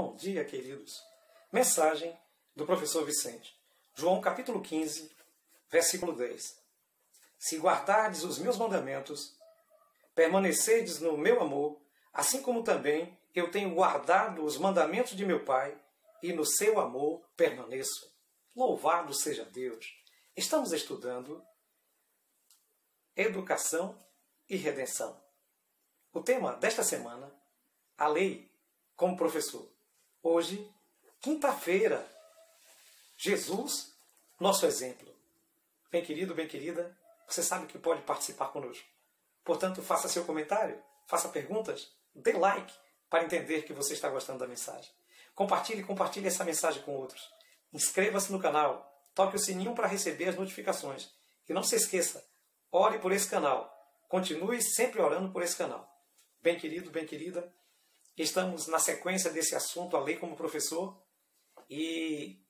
Bom dia, queridos. Mensagem do professor Vicente. João capítulo 15, versículo 10. Se guardardes os meus mandamentos, permanecerdes no meu amor, assim como também eu tenho guardado os mandamentos de meu Pai, e no seu amor permaneço. Louvado seja Deus! Estamos estudando Educação e Redenção. O tema desta semana, a lei como professor. Hoje, quinta-feira, Jesus, nosso exemplo. Bem querido, bem querida, você sabe que pode participar conosco. Portanto, faça seu comentário, faça perguntas, dê like para entender que você está gostando da mensagem. Compartilhe essa mensagem com outros. Inscreva-se no canal, toque o sininho para receber as notificações. E não se esqueça, ore por esse canal. Continue sempre orando por esse canal. Bem querido, bem querida, estamos na sequência desse assunto, a lei como professor. E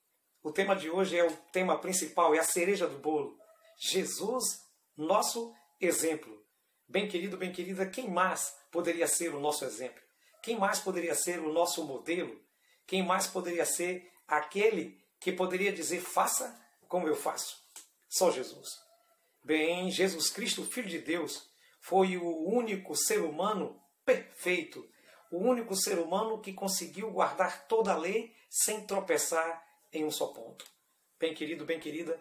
o tema de hoje é o tema principal, é a cereja do bolo. Jesus, nosso exemplo. Bem querido, bem querida, quem mais poderia ser o nosso exemplo? Quem mais poderia ser o nosso modelo? Quem mais poderia ser aquele que poderia dizer, faça como eu faço? Só Jesus. Bem, Jesus Cristo, Filho de Deus, foi o único ser humano perfeito, o único ser humano que conseguiu guardar toda a lei sem tropeçar em um só ponto. Bem querido, bem querida,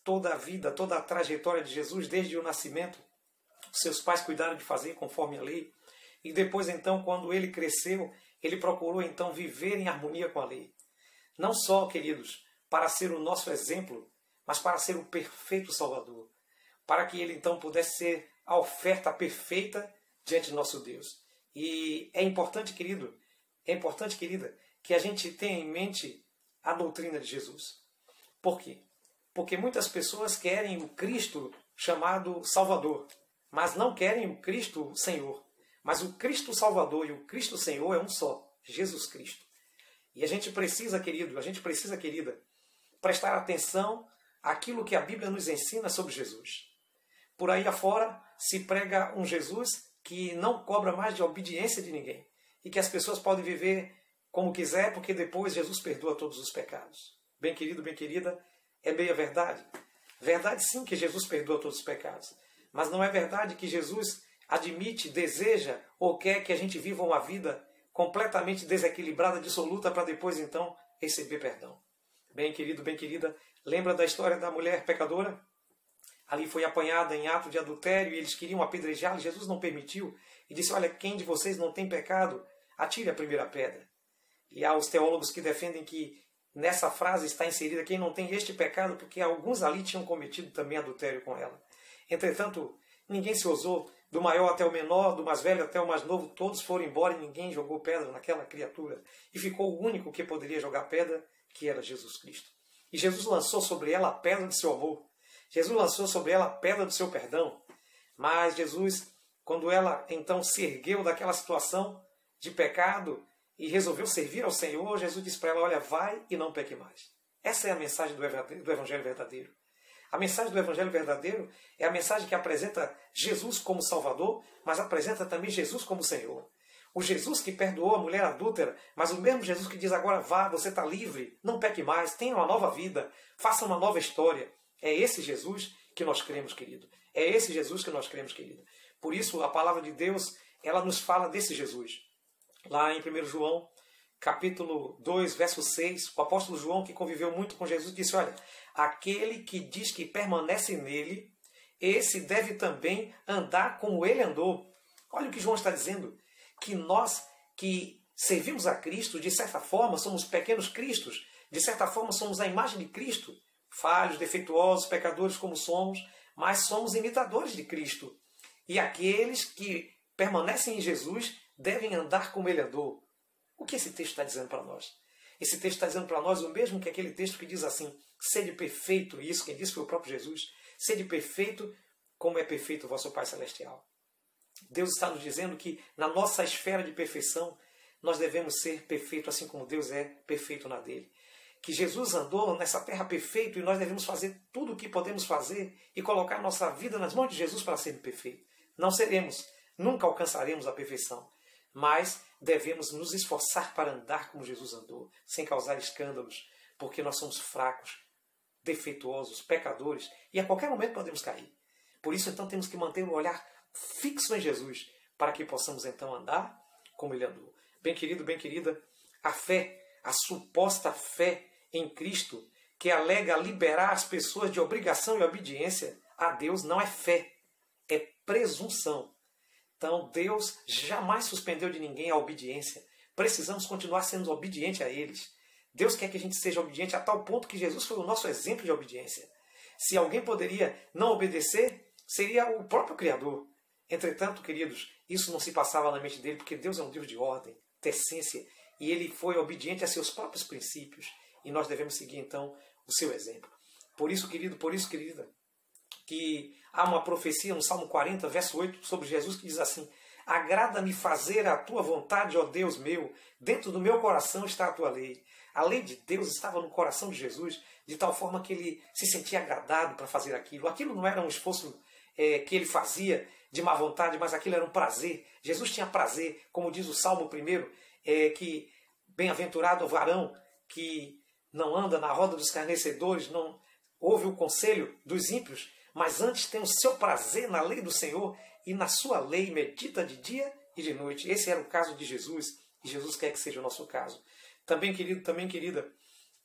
toda a vida, toda a trajetória de Jesus, desde o nascimento, seus pais cuidaram de fazer conforme a lei. E depois, então, quando ele cresceu, ele procurou, então, viver em harmonia com a lei. Não só, queridos, para ser o nosso exemplo, mas para ser o perfeito Salvador. Para que ele, então, pudesse ser a oferta perfeita diante de nosso Deus. E é importante, querido, querida, que a gente tenha em mente a doutrina de Jesus. Por quê? Porque muitas pessoas querem o Cristo chamado Salvador, mas não querem o Cristo Senhor. Mas o Cristo Salvador e o Cristo Senhor é um só, Jesus Cristo. E a gente precisa, querido, querida, prestar atenção àquilo que a Bíblia nos ensina sobre Jesus. Por aí afora se prega um Jesus que não cobra mais de obediência de ninguém e que as pessoas podem viver como quiser, porque depois Jesus perdoa todos os pecados. Bem querido, bem querida, é meia verdade. Verdade sim que Jesus perdoa todos os pecados, mas não é verdade que Jesus admite, deseja ou quer que a gente viva uma vida completamente desequilibrada, dissoluta, para depois então receber perdão. Bem querido, bem querida, lembra da história da mulher pecadora? Ali foi apanhada em ato de adultério e eles queriam apedrejá-la. Jesus não permitiu e disse, olha, quem de vocês não tem pecado, atire a primeira pedra. E há os teólogos que defendem que nessa frase está inserida quem não tem este pecado, porque alguns ali tinham cometido também adultério com ela. Entretanto, ninguém se ousou, do maior até o menor, do mais velho até o mais novo, todos foram embora e ninguém jogou pedra naquela criatura. E ficou o único que poderia jogar pedra, que era Jesus Cristo. E Jesus lançou sobre ela a pedra de seu amor. Jesus lançou sobre ela a pedra do seu perdão. Mas Jesus, quando ela então se ergueu daquela situação de pecado e resolveu servir ao Senhor, Jesus disse para ela, olha, vai e não peque mais. Essa é a mensagem do Evangelho verdadeiro. A mensagem do Evangelho verdadeiro é a mensagem que apresenta Jesus como Salvador, mas apresenta também Jesus como Senhor. O Jesus que perdoou a mulher adúltera, mas o mesmo Jesus que diz agora vá, você está livre, não peque mais, tenha uma nova vida, faça uma nova história. É esse Jesus que nós cremos, querido. É esse Jesus que nós cremos, querido. Por isso, a palavra de Deus, ela nos fala desse Jesus. Lá em 1 João, capítulo 2, verso 6, o apóstolo João, que conviveu muito com Jesus, disse, olha, aquele que diz que permanece nele, esse deve também andar como ele andou. Olha o que João está dizendo, que nós que servimos a Cristo, de certa forma, somos pequenos cristos, de certa forma, somos a imagem de Cristo, falhos, defeituosos, pecadores como somos, mas somos imitadores de Cristo. E aqueles que permanecem em Jesus devem andar como ele andou. O que esse texto está dizendo para nós? Esse texto está dizendo para nós o mesmo que aquele texto que diz assim, sede perfeito, e isso quem disse foi o próprio Jesus, sede perfeito como é perfeito o vosso Pai Celestial. Deus está nos dizendo que na nossa esfera de perfeição nós devemos ser perfeitos assim como Deus é perfeito na dele. Que Jesus andou nessa terra perfeito e nós devemos fazer tudo o que podemos fazer e colocar nossa vida nas mãos de Jesus para ser perfeito. Não seremos, nunca alcançaremos a perfeição, mas devemos nos esforçar para andar como Jesus andou, sem causar escândalos, porque nós somos fracos, defeituosos, pecadores, e a qualquer momento podemos cair. Por isso, então, temos que manter o olhar fixo em Jesus, para que possamos, então, andar como Ele andou. Bem querido, bem querida, a fé, a suposta fé em Cristo, que alega liberar as pessoas de obrigação e obediência a Deus, não é fé, é presunção. Então, Deus jamais suspendeu de ninguém a obediência. Precisamos continuar sendo obedientes a eles. Deus quer que a gente seja obediente a tal ponto que Jesus foi o nosso exemplo de obediência. Se alguém poderia não obedecer, seria o próprio Criador. Entretanto, queridos, isso não se passava na mente dele, porque Deus é um Deus de ordem, de essência, e ele foi obediente a seus próprios princípios, e nós devemos seguir, então, o seu exemplo. Por isso, querido, por isso, querida, que há uma profecia no Salmo 40, verso 8, sobre Jesus, que diz assim: agrada-me fazer a tua vontade, ó Deus meu, dentro do meu coração está a tua lei. A lei de Deus estava no coração de Jesus, de tal forma que ele se sentia agradado para fazer aquilo. Aquilo não era um esforço que ele fazia de má vontade, mas aquilo era um prazer. Jesus tinha prazer, como diz o Salmo 1, que bem-aventurado o varão que não anda na roda dos escarnecedores, não ouve o conselho dos ímpios, mas antes tem o seu prazer na lei do Senhor, e na sua lei medita de dia e de noite. Esse era o caso de Jesus, e Jesus quer que seja o nosso caso. Também, querido, também, querida,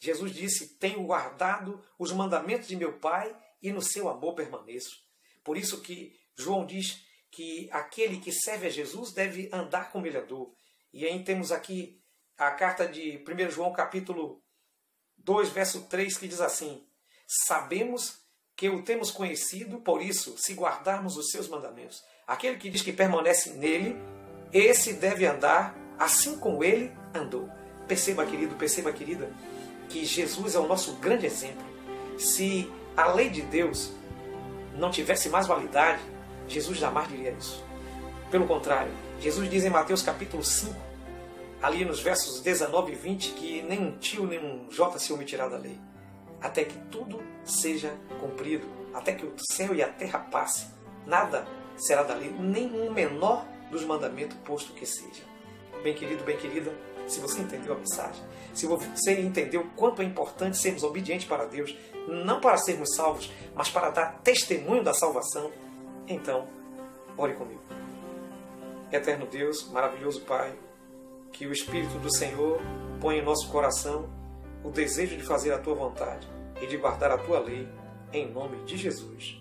Jesus disse: tenho guardado os mandamentos de meu Pai, e no seu amor permaneço. Por isso que João diz que aquele que serve a Jesus deve andar como ele andou. E aí temos aqui a carta de 1 João capítulo 2, verso 3, que diz assim: sabemos que o temos conhecido, por isso, se guardarmos os seus mandamentos. Aquele que diz que permanece nele, esse deve andar assim como ele andou. Perceba, querido, perceba, querida, que Jesus é o nosso grande exemplo. Se a lei de Deus não tivesse mais validade, Jesus jamais diria isso. Pelo contrário, Jesus diz em Mateus capítulo 5, ali nos versos 19 e 20, que nem um tio nem um jota se omitirá da lei, até que tudo seja cumprido, até que o céu e a terra passe. Nada será da lei, nem um menor dos mandamentos posto que seja. Bem querido, bem querida, se você entendeu a mensagem, se você entendeu o quanto é importante sermos obedientes para Deus, não para sermos salvos, mas para dar testemunho da salvação, então, ore comigo. Eterno Deus, maravilhoso Pai, que o Espírito do Senhor ponha em nosso coração o desejo de fazer a Tua vontade e de guardar a Tua lei, em nome de Jesus.